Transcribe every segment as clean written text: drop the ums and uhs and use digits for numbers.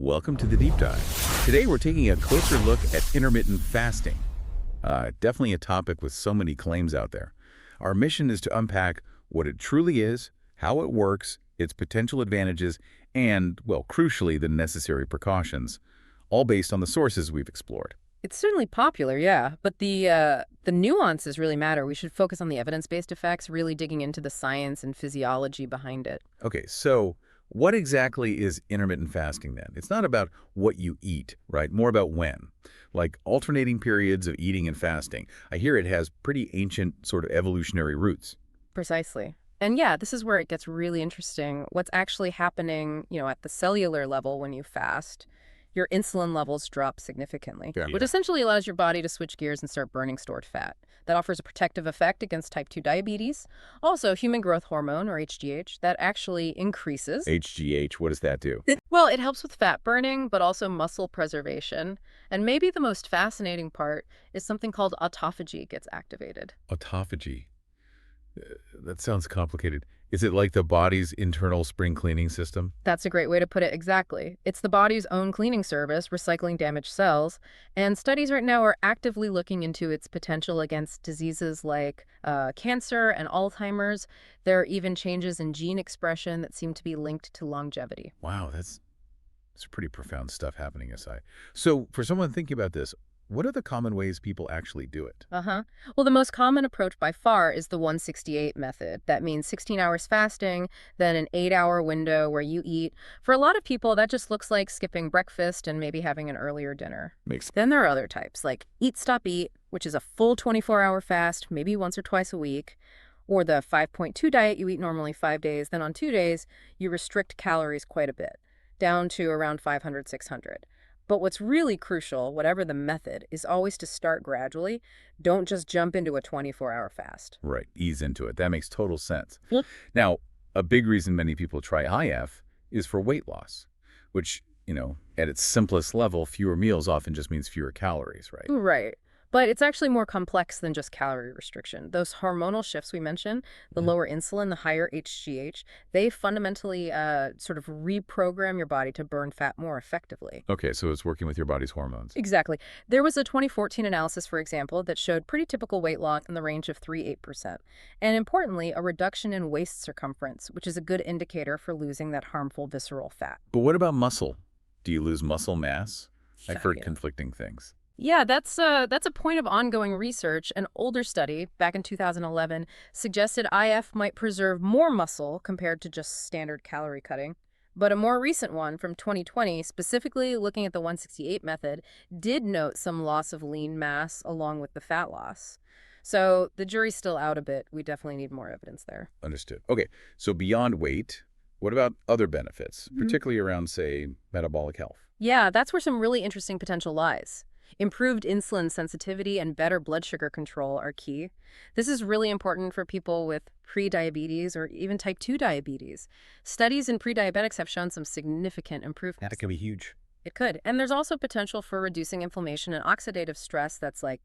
Welcome to the Deep Dive. Today we're taking a closer look at intermittent fasting. Definitely a topic with so many claims out there. Our mission is to unpack what it truly is, how it works, its potential advantages, and, well, crucially, the necessary precautions, all based on the sources we've explored. It's certainly popular, yeah, but the nuances really matter. We should focus on the evidence-based effects, really digging into the science and physiology behind it. Okay, so what exactly is intermittent fasting then? It's not about what you eat, right? More about when. Like alternating periods of eating and fasting. I hear it has pretty ancient sort of evolutionary roots. Precisely. And yeah, this is where it gets really interesting. What's actually happening, at the cellular level when you fast, your insulin levels drop significantly, which essentially allows your body to switch gears and start burning stored fat. That offers a protective effect against type 2 diabetes. Also, human growth hormone, or HGH, that actually increases. HGH, what does that do? Well, it helps with fat burning, but also muscle preservation. And maybe the most fascinating part is something called autophagy gets activated. Autophagy. That sounds complicated. Is it like the body's internal spring cleaning system? That's a great way to put it, exactly. It's the body's own cleaning service, recycling damaged cells, and studies right now are actively looking into its potential against diseases like cancer and Alzheimer's. There are even changes in gene expression that seem to be linked to longevity. Wow, that's pretty profound stuff happening aside. So for someone thinking about this, what are the common ways people actually do it? Well, the most common approach by far is the 168 method. That means 16 hours fasting, then an 8-hour window where you eat. For a lot of people, that just looks like skipping breakfast and maybe having an earlier dinner. Then there are other types, like Eat, Stop, Eat, which is a full 24-hour fast, maybe once or twice a week. Or the 5.2 diet, you eat normally 5 days, then on 2 days, you restrict calories quite a bit, down to around 500, 600. But what's really crucial, whatever the method, is always to start gradually. Don't just jump into a 24-hour fast. Right, ease into it. That makes total sense. Yep. Now, a big reason many people try IF is for weight loss, which, at its simplest level, fewer meals often just means fewer calories, right? Right. But it's actually more complex than just calorie restriction. Those hormonal shifts we mentioned, the lower insulin, the higher HGH, they fundamentally sort of reprogram your body to burn fat more effectively. Okay, so it's working with your body's hormones. Exactly. There was a 2014 analysis, for example, that showed pretty typical weight loss in the range of 3–8%. And importantly, a reduction in waist circumference, which is a good indicator for losing that harmful visceral fat. But what about muscle? Do you lose muscle mass? I've heard Yeah. conflicting things. Yeah, that's a point of ongoing research. An older study, back in 2011, suggested IF might preserve more muscle compared to just standard calorie cutting. But a more recent one from 2020, specifically looking at the 168 method, did note some loss of lean mass along with the fat loss. So the jury's still out a bit. We definitely need more evidence there. Understood. Okay, so beyond weight, what about other benefits, particularly around, say, metabolic health? Yeah, that's where some really interesting potential lies. Improved insulin sensitivity and better blood sugar control are key. This is really important for people with pre-diabetes or even type 2 diabetes. Studies in pre-diabetics have shown some significant improvements. That could be huge. It could. And there's also potential for reducing inflammation and oxidative stress that's like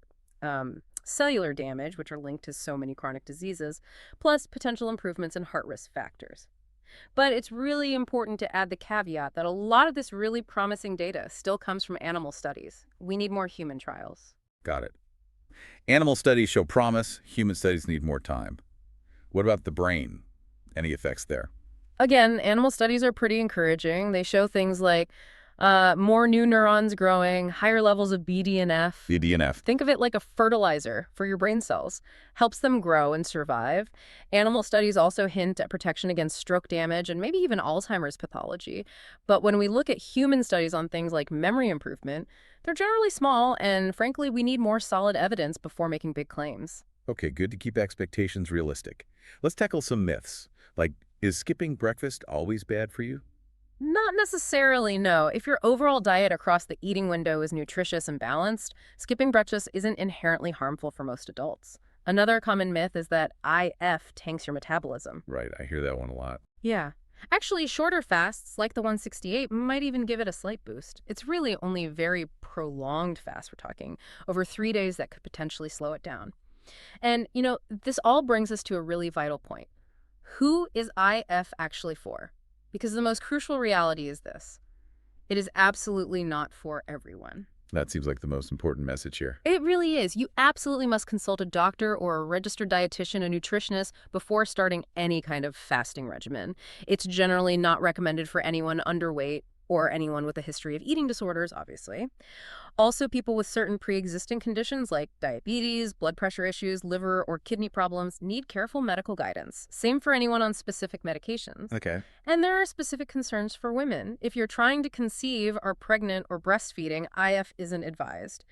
cellular damage, which are linked to so many chronic diseases, plus potential improvements in heart risk factors. But it's really important to add the caveat that a lot of this really promising data still comes from animal studies. We need more human trials. Got it. Animal studies show promise. Human studies need more time. What about the brain? Any effects there? Again, animal studies are pretty encouraging. They show things like more new neurons growing, higher levels of BDNF. BDNF. Think of it like a fertilizer for your brain cells. Helps them grow and survive. Animal studies also hint at protection against stroke damage and maybe even Alzheimer's pathology. But when we look at human studies on things like memory improvement, they're generally small, and frankly, we need more solid evidence before making big claims. Okay, good to keep expectations realistic. Let's tackle some myths. Like, is skipping breakfast always bad for you? Not necessarily, no. If your overall diet across the eating window is nutritious and balanced, skipping breakfast isn't inherently harmful for most adults. Another common myth is that IF tanks your metabolism. Right, I hear that one a lot. Yeah. Actually, shorter fasts, like the 168, might even give it a slight boost. It's really only very prolonged fast we're talking, over 3 days that could potentially slow it down. And, this all brings us to a really vital point. Who is IF actually for? Because the most crucial reality is this. It is absolutely not for everyone. That seems like the most important message here. It really is. You absolutely must consult a doctor or a registered dietitian, a nutritionist, before starting any kind of fasting regimen. It's generally not recommended for anyone underweight or anyone with a history of eating disorders, obviously. Also, people with certain pre-existing conditions like diabetes, blood pressure issues, liver or kidney problems need careful medical guidance. Same for anyone on specific medications. Okay. And there are specific concerns for women. If you're trying to conceive, are pregnant, or breastfeeding, IF isn't advised.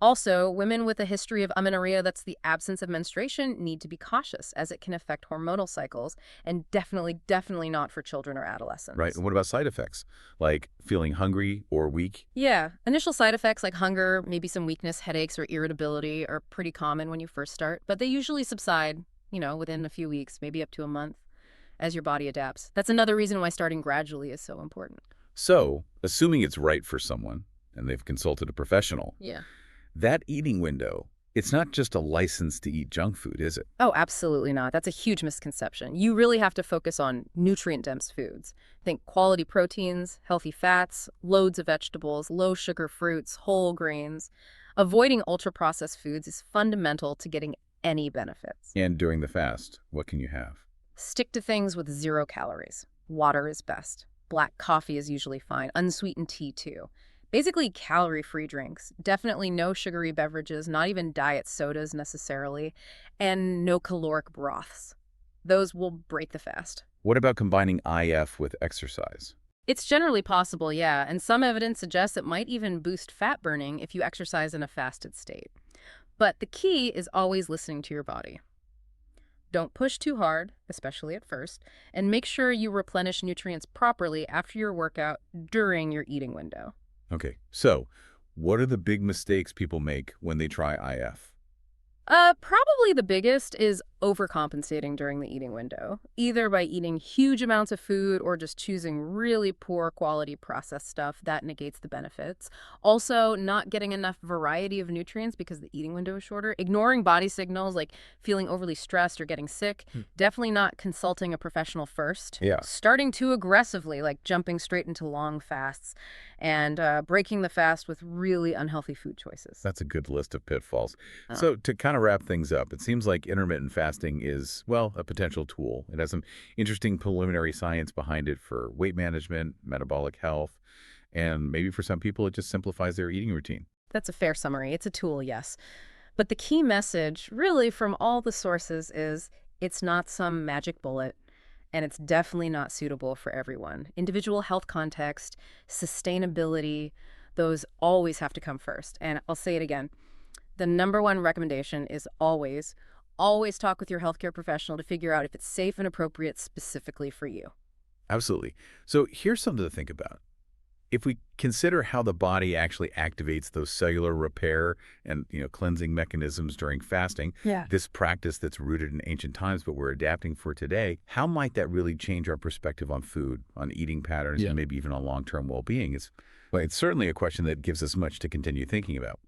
Also, women with a history of amenorrhea, that's the absence of menstruation, need to be cautious as it can affect hormonal cycles, and definitely not for children or Right. adolescents. And what about side effects, like feeling hungry or weak? Yeah, initial side effects like hunger, maybe some weakness, headaches, or irritability are pretty common when you first start, but they usually subside, within a few weeks, maybe up to a month, as your body adapts. That's another reason why starting gradually is so important. So, assuming it's right for someone, and they've consulted a professional, Yeah. that eating window, it's not just a license to eat junk food, is it? Oh, absolutely not. That's a huge misconception. You really have to focus on nutrient-dense foods. Think quality proteins, healthy fats, loads of vegetables, low-sugar fruits, whole grains. Avoiding ultra-processed foods is fundamental to getting any benefits. And during the fast, what can you have? Stick to things with 0 calories. Water is best. Black coffee is usually fine. Unsweetened tea, too. Basically, calorie-free drinks. Definitely no sugary beverages, not even diet sodas necessarily, and no caloric broths. Those will break the fast. What about combining IF with exercise? It's generally possible, yeah, and some evidence suggests it might even boost fat burning if you exercise in a fasted state. But the key is always listening to your body. Don't push too hard, especially at first, and make sure you replenish nutrients properly after your workout during your eating window. Okay, so what are the big mistakes people make when they try IF? Probably the biggest is overcompensating during the eating window, either by eating huge amounts of food or just choosing really poor quality processed stuff that negates the benefits. Also, not getting enough variety of nutrients because the eating window is shorter, ignoring body signals like feeling overly stressed or getting sick, definitely not consulting a professional first, Yeah. starting too aggressively, like jumping straight into long fasts, and breaking the fast with really unhealthy food choices. That's a good list of pitfalls. Oh. So to kind of wrap things up, it seems like intermittent fasting is, well, a potential tool. It has some interesting preliminary science behind it for weight management, metabolic health, and maybe for some people it just simplifies their eating routine. That's a fair summary. It's a tool, yes. But the key message, really, from all the sources is it's not some magic bullet, and it's definitely not suitable for everyone. Individual health context, sustainability, those always have to come first. And I'll say it again. The number one recommendation is always talk with your healthcare professional to figure out if it's safe and appropriate specifically for you. Absolutely. So here's something to think about. If we consider how the body actually activates those cellular repair and cleansing mechanisms during fasting, Yeah. this practice that's rooted in ancient times but we're adapting for today, how might that really change our perspective on food, on eating patterns, Yeah. and maybe even on long-term well-being? It's certainly a question that gives us much to continue thinking about.